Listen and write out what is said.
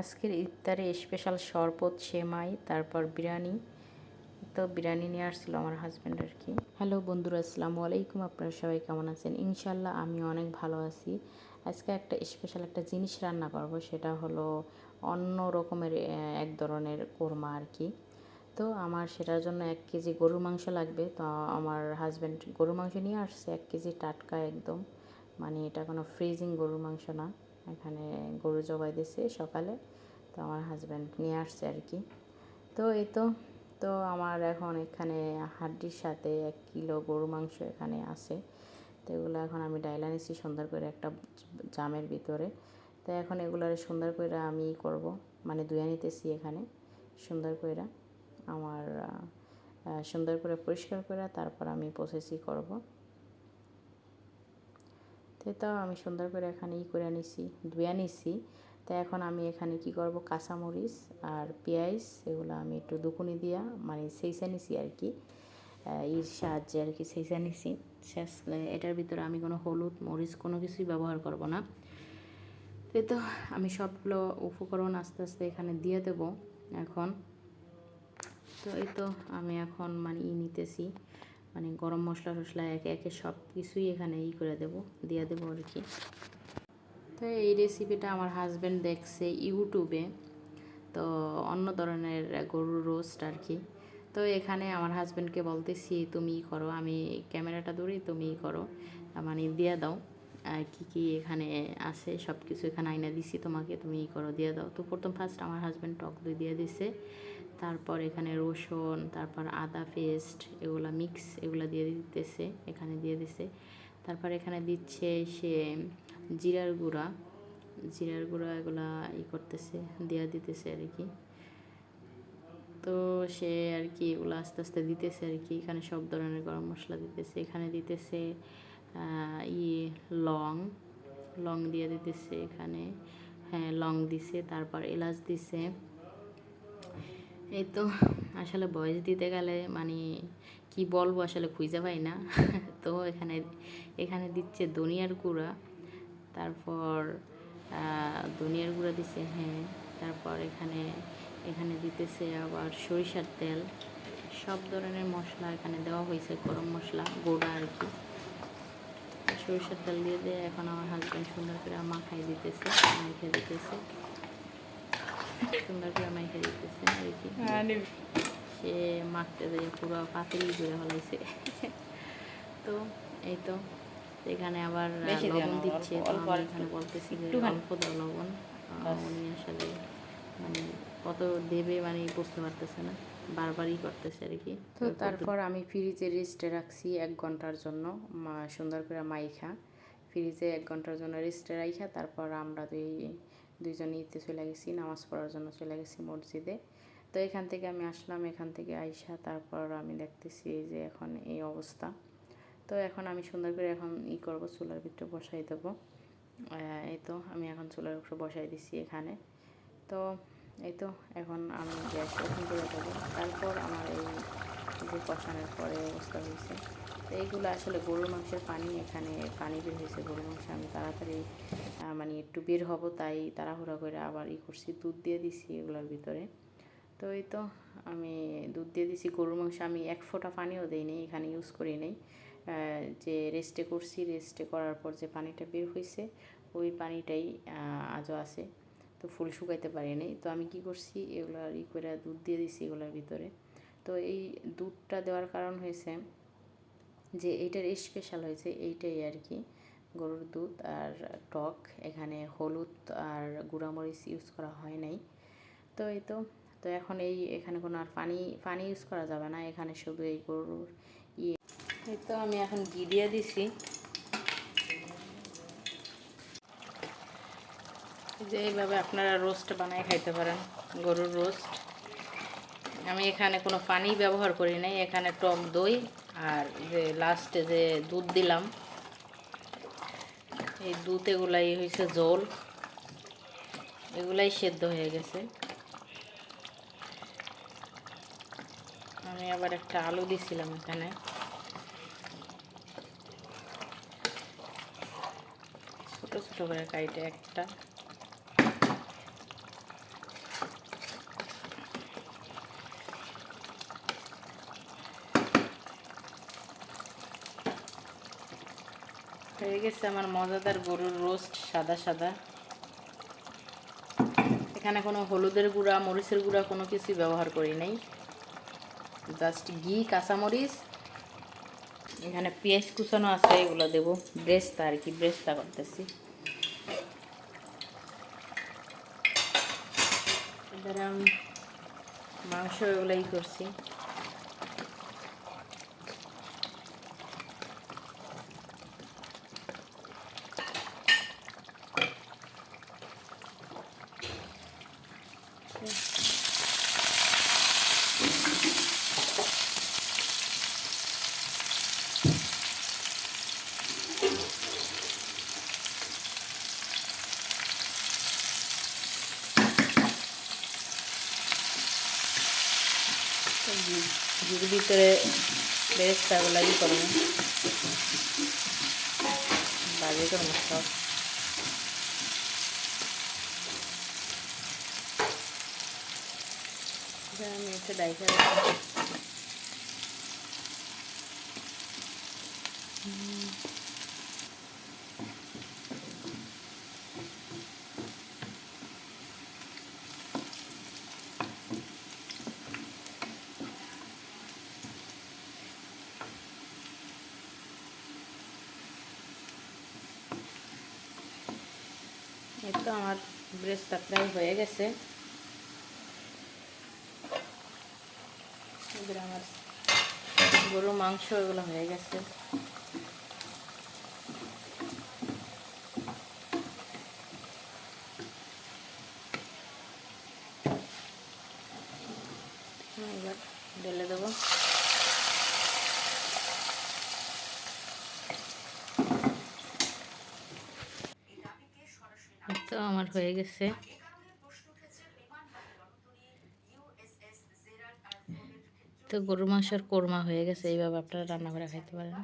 আজকের ইফতারে স্পেশাল শরবত, সেমাই, তারপর বিরিয়ানি। তো বিরিয়ানি নিয়ে আসছিল আমার হাজব্যান্ড আর কি। হ্যালো বন্ধুরা, আসসালামু আলাইকুম। আপনারা সবাই কেমন আছেন? ইনশাল্লাহ আমি অনেক ভালো আছি। আজকে একটা স্পেশাল একটা জিনিস রান্না করব, সেটা হলো অন্য রকমের এক ধরনের কোরমা আর কি। তো আমার সেটার জন্য 1 কেজি গরুর মাংস লাগবে। তো আমার হাজব্যান্ড গরুর মাংস নিয়ে আসছে 1 কেজি টাটকা একদম, মানে এটা কোনো ফ্রিজিং গরুর মাংস না। এখানে গরু জবাই দিয়েছে সকালে, তো আমার হাজব্যান্ড নিয়ে আসছে আর কি। তো এই তো তো আমার এখন এখানে হাড্ডির সাথে 1 কিলো গরুর মাংস এখানে আছে। তো এগুলো এখন আমি ডাইলা নিচ্ছি সুন্দর করে একটা জামের ভিতরে। তো এখন এগুলার সুন্দর করে আমি করব, মানে ধুয়ে নিতেছি এখানে সুন্দর করে। আমার সুন্দর করে পরিষ্কার করে তারপর আমি প্রসেসই করব। তো আমি সুন্দর করে এখানে করে নিছি, ধুয়ে নিছি। তো এখন আমি এখানে কি করব, কাঁচামরিচ আর পেঁয়াজ এগুলো আমি একটু দুকুনি দিয়া মানে সেইসা নিছি আর কি, এর সাহায্যে আর কি সেইসা নিছি। শেষ এটার ভিতরে আমি কোনো হলুদ মরিচ কোনো কিছুই ব্যবহার করব না। তো আমি সবগুলো উপকরণ আস্তে আস্তে এখানে দিয়ে দেব এখন। তো এই তো আমি এখন মানে নিতেছি, মানে গরম মশলা টশলা একে একে সব কিছুই এখানে করে দিয়ে দেবো আর কি। তো এই রেসিপিটা আমার হাজব্যান্ড দেখছে ইউটিউবে, তো অন্য ধরনের গরুর রোস্ট আর কি। তো এখানে আমার হাজব্যান্ডকে বলতেছি তুমি করো, আমি ক্যামেরাটা ধরি, তুমি করো, মানে দিয়ে দাও কি কি এখানে আছে সব কিছু এখানে আইনা দিছি তোমাকে, তুমি করো দিয়ে দাও। তো ফার্স্ট আমার হাজব্যান্ড টক দই দিয়ে দিছে, তারপর এখানে রসুন, তারপর আদা পেস্ট এগুলা মিক্স এগুলা দিয়ে দিতেছে, এখানে দিয়ে দিছে। তারপর এখানে দিচ্ছে সে জিরার গুঁড়া এগুলা করতেছে, দেওয়া দিতেছে আর কি। তো সে আর কি এগুলো আস্তে আস্তে দিতেছে আর কি। এখানে সব ধরনের গরম মশলা দিতেছে, এখানে দিতেছে লং লং দিয়ে দিতেছে এখানে, হ্যাঁ লং দিছে, তারপর এলাচ দিছে। এই তো আসলে বয়স দিতে গেলে মানে কি বলবো আসলে খুঁজে পাই না। তো এখানে দিচ্ছে ধনিয়ার গুঁড়া, তারপর ধনিয়ার গুঁড়া দিছে, হ্যাঁ। তারপর এখানে দিতেছে আবার সরিষার তেল, সব ধরনের মশলা এখানে দেওয়া হয়েছে, গরম মশলা গোড়া আর কি। সরিষার তেল দিয়ে এখন আমার হাজব্যান্ড সুন্দর করে মাখাই দিতেছে, সুন্দর করে মাইখে দিতেছে আর কি। সে মাখতে দিয়ে পুরো পাতিল করে ফলাইছে। তো এই তো এখানে আবার লবণ দিচ্ছে, তো আমি এখানে বলতেছি যে অল্প দাও লবণ। উনি আসলে মানে কত দেবে মানে বুঝতে পারতেছে না, বারবারই করতেছে আর কি। তো তারপর আমি ফ্রিজে রেস্টে রাখছি 1 ঘন্টার জন্য, সুন্দর করে মাইখা ফ্রিজে 1 ঘন্টার জন্য রেস্টে রাখা। তারপর আমরা দুইজন ইতে চলে গেছি, নামাজ পড়ার জন্য চলে গেছি মসজিদে। তো এখান থেকে আমি আসলাম, এখান থেকে আইসা তারপর আমি দেখতেছি যে এখন এই অবস্থা। তো এখন আমি সুন্দর করে এখন করবো, চুলার ভিতরে বসাই দেবো। এই তো আমি এখন চুলার উপরে বসাই দিছি এখানে। তো এই তো এখন আমি গ্যাস ওপেন করে দেবো। তারপর আমার এই যে কষানোর পরে অবস্থা হয়েছে। তো এইগুলো আসলে গরুর মাংসের পানি, এখানে পানি বের হয়েছে গরুর মাংস। আমি তাড়াতাড়ি মানে একটু বের হব তাই তাড়াহুড়া করে আবার করছি, দুধ দিয়ে দিছি এগুলোর ভিতরে। তো এই তো আমি দুধ দিয়ে দিছি, গরুর মাংস আমি 1 ফোঁটা পানিও দিইনি, এখানে ইউজ করি নেই। যে রেস্টে করছি, রেস্টে করার পর যে পানিটা বের হয়েছে ওই পানিটাই আজও আছে, তো ফুল শুকাইতে পারিনি। তো আমি কি করছি, এগুলো করে দুধ দিয়ে দিছি এগুলোর ভিতরে। তো এই দুধটা দেওয়ার কারণ হয়েছে যে এইটার স্পেশাল হয়েছে এইটাই আর কি, গরুর দুধ আর টক, এখানে হলুদ আর গুঁড়ামরিচ ইউজ করা হয় নাই। তো এই তো এখন এখানে কোনো আর পানি ইউজ করা যাবে না, এখানে শুধু এই গরুর এই তো আমি এখন ঘি দিয়ে দিছি, যে এইভাবে আপনারা রোস্ট বানায় খাইতে পারেন, গরুর রোস্ট। আমি এখানে কোনো পানি ব্যবহার করি নাই, এখানে টক দই আর যে লাস্টে যে দুধ দিলাম, এই দুধ এগুলাই হয়েছে ঝোল, এগুলাই সেদ্ধ হয়ে গেছে। আমি আবার একটা আলু দিছিলাম এখানে, ছোট ছোট করে কাইটে একটা। হয়ে গেছে আমার মজাদার গরুর রোস্ট, সাদা সাদা। এখানে কোনো হলুদের গুঁড়া, মরিচের গুঁড়া কোনো কিছুই ব্যবহার করি নাই, জাস্ট ঘি, কাঁচামরিচ, এখানে পেঁয়াজ কুচানো আছে, এগুলো দেবো। ব্রেস্তা আর কি, ব্রেস্তা করতেছি। এবার আমি মাংস এগুলোই করছি। ঘির ভিতরে বেরেস্তাগুলো ই করবো, বাজে করবো সব। আমি একটু ডাইকা রাখবো। এই তো আমার ব্রেস্তা প্রায় হয়ে গেছে। এবার আমার গরুর মাংস এগুলো হয়ে গেছে। এবার ঢেলে দেবো। তো আমার হয়ে গেছে। তো গরুর মাংসের কোরমা হয়ে গেছে, এইভাবে আপনারা রান্না করে খাইতে পারেন।